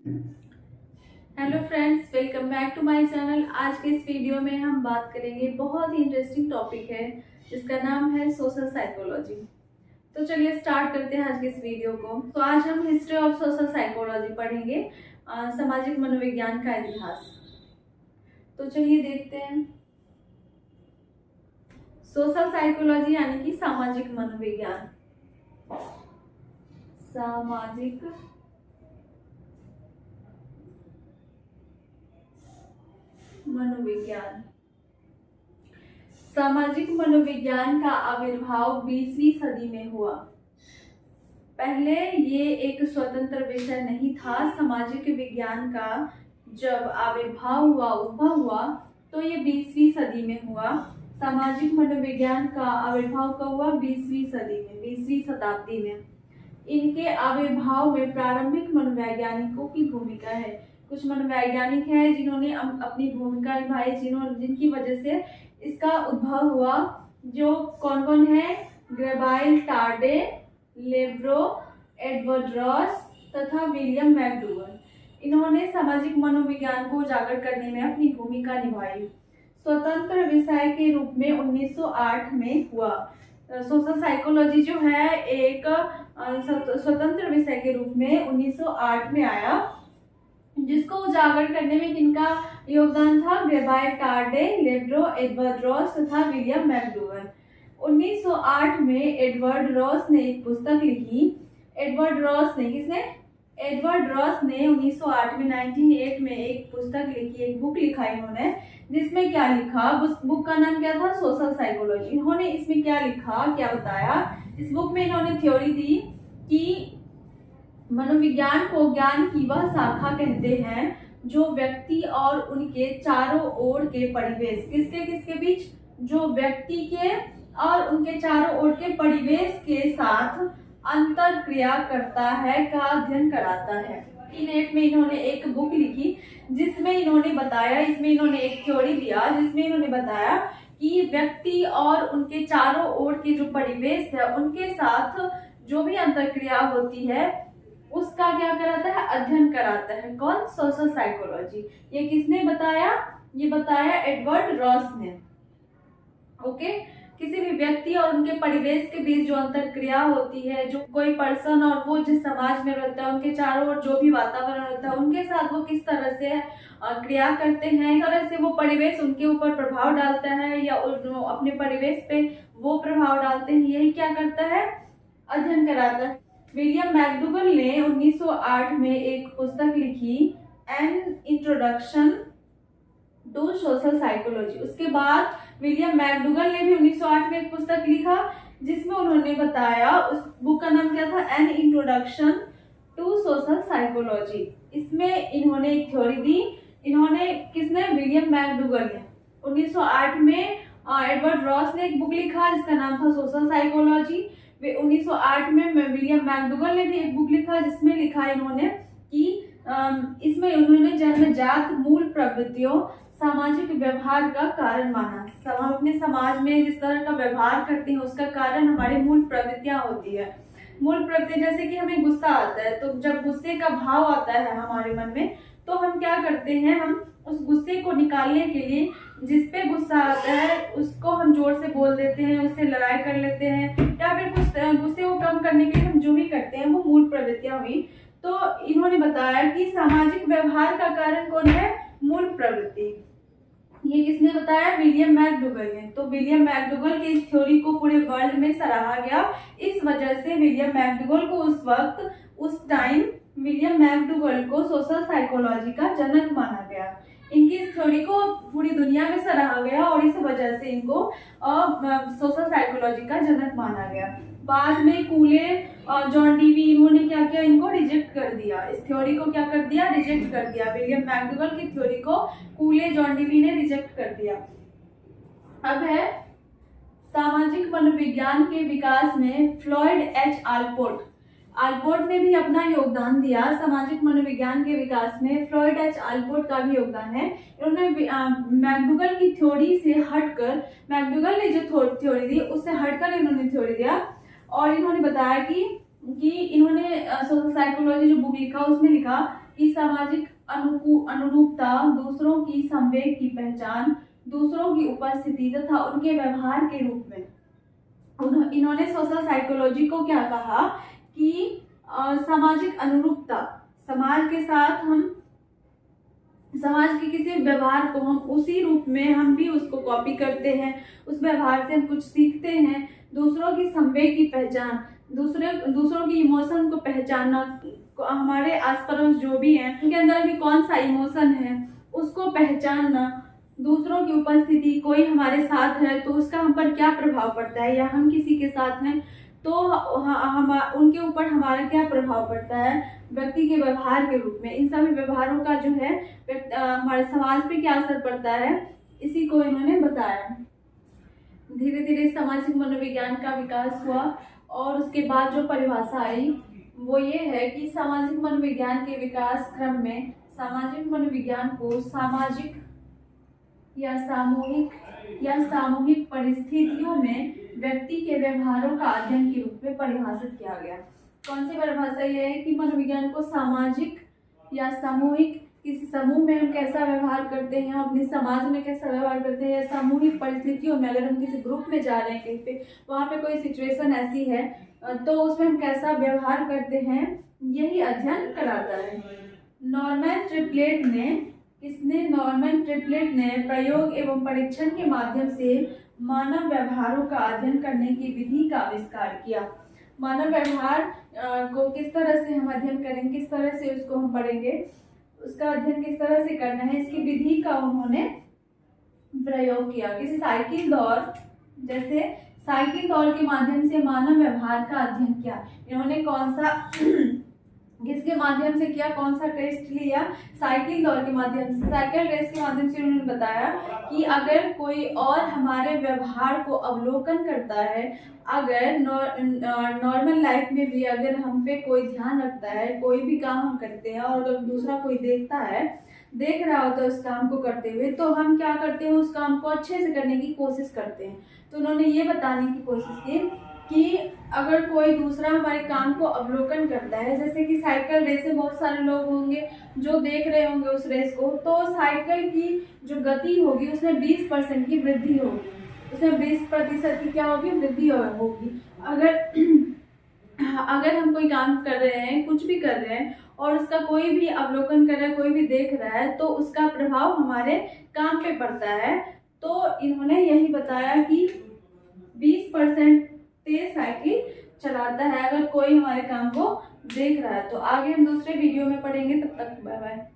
Hello friends, welcome back to my channel. आज के इस वीडियो में हम बात करेंगे, बहुत ही इंटरेस्टिंग टॉपिक है जिसका नाम है सोशल साइकोलॉजी। तो चलिए स्टार्ट करते हैं आज के इस वीडियो को। तो आज हम हिस्ट्री ऑफ सोशल साइकोलॉजी पढ़ेंगे, सामाजिक मनोविज्ञान का इतिहास। तो चलिए देखते हैं। सोशल साइकोलॉजी यानी कि सामाजिक मनोविज्ञान। सामाजिक मनोविज्ञान। सामाजिक मनोविज्ञान का आविर्भाव 20वीं सदी में हुआ। पहले ये एक स्वतंत्र विषय नहीं था। सामाजिक विज्ञान का जब आविर्भाव हुआ, उद्भव हुआ, तो ये 20वीं सदी में हुआ। सामाजिक मनोविज्ञान का आविर्भाव कब हुआ? 20वीं सदी में, 20वीं शताब्दी में। इनके आविर्भाव में प्रारंभिक मनोवैज्ञानिकों की भूमिका है। कुछ मनोवैज्ञानिक हैं जिन्होंने अपनी भूमिका निभाई, जिनकी वजह से इसका उद्भव हुआ। जो कौन कौन है? ग्रेबाइल, टार्डे, लेब्रो, एडवर्ड रॉस तथा विलियम मैकडूगल। इन्होंने सामाजिक मनोविज्ञान को उजागर करने में अपनी भूमिका निभाई। स्वतंत्र विषय के रूप में 1908 में हुआ। सोशल साइकोलॉजी जो है एक स्वतंत्र विषय के रूप में 1908 में आया, जिसको उजागर करने में किनका योगदान था? ग्रेबाइल, टार्डे, लेब्रो, एडवर्ड रॉस तथा विलियम मैकडूगल। 1908 में एडवर्ड रॉस ने एक पुस्तक लिखी। एडवर्ड रॉस ने 1908 में एक पुस्तक लिखी, एक बुक लिखा इन्होंने, जिसमें क्या लिखा? उस बुक का नाम क्या था? Social psychology. इन्होंने इसमें क्या लिखा, क्या बताया? इस बुक में इन्होंने थ्योरी दी कि मनोविज्ञान को ज्ञान की वह शाखा कहते हैं जो व्यक्ति और उनके चारों ओर के परिवेश, किसके बीच? जो व्यक्ति के और उनके चारों ओर के परिवेश के साथ अंतर क्रिया करता है, का अध्ययन कराता है। 1908 में इन्होंने एक बुक लिखी जिसमें इन्होंने बताया, इसमें इन्होंने एक थ्योरी दिया जिसमें इन्होंने बताया कि व्यक्ति और उनके चारों ओर के जो परिवेश है, उनके साथ जो भी अंतर क्रिया होती है उसका क्या कराता है? अध्ययन कराता है। कौन? Social psychology. ये किसने बताया? ये बताया एडवर्ड रॉस ने। ओके। किसी भी व्यक्ति और उनके परिवेश के बीच जो अंतर क्रिया होती है, जो कोई पर्सन और वो जिस समाज में रहता है, उनके चारों ओर जो भी वातावरण होता है, उनके साथ वो किस तरह से क्रिया करते हैं, इस तरह से वो परिवेश उनके ऊपर प्रभाव डालता है या अपने परिवेश पे वो प्रभाव डालते हैं, यही क्या करता है? अध्ययन कराता है। विलियम मैकडूगल ने 1908 में एक पुस्तक लिखी, an introduction to social psychology. उसके बाद विलियम मैकडूगल ने भी 1908 में एक पुस्तक लिखा जिसमें उन्होंने बताया, उस बुक का नाम क्या था? An introduction to social psychology. इसमें इन्होंने एक थ्योरी दी। इन्होंने किसने? विलियम मैकडूगल ने। 1908 में एडवर्ड रॉस ने एक बुक लिखा जिसका नाम था सोशल साइकोलॉजी। 1908 में विलियम मैकडूगल ने भी एक बुक लिखा जिसमें लिखा इन्होंने कि इसमें उन्होंने जन्मजात मूल प्रवृत्तियों, सामाजिक व्यवहार का कारण माना। हम अपने समाज में जिस तरह का व्यवहार करते हैं उसका कारण हमारी मूल प्रवृत्तियां होती है। मूल प्रवृत्ति जैसे कि हमें गुस्सा आता है, तो जब गुस्से का भाव आता है हमारे मन में, तो हम क्या करते हैं? हम उस गुस्से को निकालने के लिए, जिस पे गुस्सा आता है उसको हम जोर से बोल देते हैं, उससे लड़ाई कर लेते हैं, या फिर कुछ गुस्से को कम करने के लिए हम जो भी करते हैं वो मूल प्रवृत्तियां हुई। तो इन्होंने बताया कि सामाजिक व्यवहार का कारण कौन है? मूल प्रवृत्ति। ये किसने बताया? विलियम मैकडूगल ने। तो विलियम मैकडूगल की इस थ्योरी को पूरे वर्ल्ड में सराहा गया। इस वजह से विलियम मैकडूगल को उस टाइम विलियम मैकडूगल को सोशल साइकोलॉजी का जनक माना गया। इनकी इस थ्योरी को पूरी दुनिया में सराहा गया और इस वजह से इनको सोशल साइकोलॉजी का जनक माना गया। बाद में कूले और जॉन डीवी, इन्होंने क्या किया? इनको रिजेक्ट कर दिया। इस थ्योरी को क्या कर दिया? रिजेक्ट कर दिया। विलियम मैकडूगल की थ्योरी को कूले, जॉन डीवी ने रिजेक्ट कर दिया। अब है सामाजिक मनोविज्ञान के विकास में फ्लॉयड एच आलपोर्ट ने भी अपना योगदान दिया। सामाजिक मनोविज्ञान के विकास में फ्लॉयड एच आलपोर्ट का भी योगदान है। इन्होंने मैकडूगल की थ्योरी से हटकर, मैकडूगल ने जो थ्योरी दी उससे हटकर इन्होंने थ्योरी दिया और इन्होंने बताया कि इन्होंने सोशल साइकोलॉजी जो बुक लिखा उसमें लिखा की सामाजिक अनुरूपता, दूसरों की संवेग की पहचान, दूसरों की उपस्थिति तथा उनके व्यवहार के रूप में। इन्होंने सोशल साइकोलॉजी को क्या कहा कि सामाजिक अनुरूपता, समाज के साथ हम समाज के किसी व्यवहार को हम उसी रूप में हम भी उसको कॉपी करते हैं, उस व्यवहार से हम कुछ सीखते हैं। दूसरों की संवेग की पहचान, दूसरों की इमोशन को पहचानना, हमारे आस पड़ोस जो भी हैं उनके अंदर भी कौन सा इमोशन है उसको पहचानना। दूसरों की उपस्थिति, कोई हमारे साथ है तो उसका हम पर क्या प्रभाव पड़ता है, या हम किसी के साथ हैं तो हम उनके ऊपर हमारा क्या प्रभाव पड़ता है व्यक्ति के व्यवहार के रूप में। इन सभी व्यवहारों का जो है हमारे समाज पे क्या असर पड़ता है, इसी को इन्होंने बताया। धीरे धीरे सामाजिक मनोविज्ञान का विकास हुआ और उसके बाद जो परिभाषा आई वो ये है कि सामाजिक मनोविज्ञान के विकास क्रम में सामाजिक मनोविज्ञान को सामाजिक या सामूहिक परिस्थितियों में व्यक्ति के व्यवहारों का अध्ययन के रूप में परिभाषित किया गया। कौन सी परिभाषा ये है कि मनोविज्ञान को सामाजिक या सामूहिक, किसी समूह में हम कैसा व्यवहार करते हैं, अपने समाज में कैसा व्यवहार करते हैं, या सामूहिक परिस्थितियों में अगर हम किसी ग्रुप में जा रहे हैं कहीं पे, वहाँ पे कोई सिचुएशन ऐसी है तो उसमें हम कैसा व्यवहार करते हैं, यही अध्ययन कराता है। नॉर्मन ट्रिपलेट ने प्रयोग एवं परीक्षण के माध्यम से मानव व्यवहारों का अध्ययन करने की विधि का आविष्कार किया। मानव व्यवहार को किस तरह से हम अध्ययन करेंगे, किस तरह से उसको हम पढ़ेंगे, उसका अध्ययन किस तरह से करना है, इसकी विधि का उन्होंने प्रयोग किया। जैसे साइकिल दौड़ के माध्यम से मानव व्यवहार का अध्ययन किया। इन्होंने किसके माध्यम से किया, कौन सा टेस्ट लिया, साइकिल दौड़ के माध्यम से, साइकिल रेस के माध्यम से। उन्होंने बताया कि अगर कोई और हमारे व्यवहार को अवलोकन करता है, अगर नॉर्मल लाइफ में भी अगर हम पे कोई ध्यान रखता है, कोई भी काम हम करते हैं और अगर दूसरा कोई देख रहा होता है उस काम को करते हुए, तो हम क्या करते हैं, उस काम को अच्छे से करने की कोशिश करते हैं। तो उन्होंने ये बताने की कोशिश की कि अगर कोई दूसरा हमारे काम को अवलोकन करता है, जैसे कि साइकिल रेस में बहुत सारे लोग होंगे जो देख रहे होंगे उस रेस को, तो साइकिल की जो गति होगी उसमें 20% की वृद्धि होगी, उसमें 20% की क्या होगी, वृद्धि होगी। अगर हम कोई काम कर रहे हैं, कुछ भी कर रहे हैं और उसका कोई भी अवलोकन कर रहा है, कोई भी देख रहा है, तो उसका प्रभाव हमारे काम पे पड़ता है। तो इन्होंने यही बताया कि 20% तेज साइकिल चलाता है अगर कोई हमारे काम को देख रहा है। तो आगे हम दूसरे वीडियो में पढ़ेंगे, तब तक बाय बाय।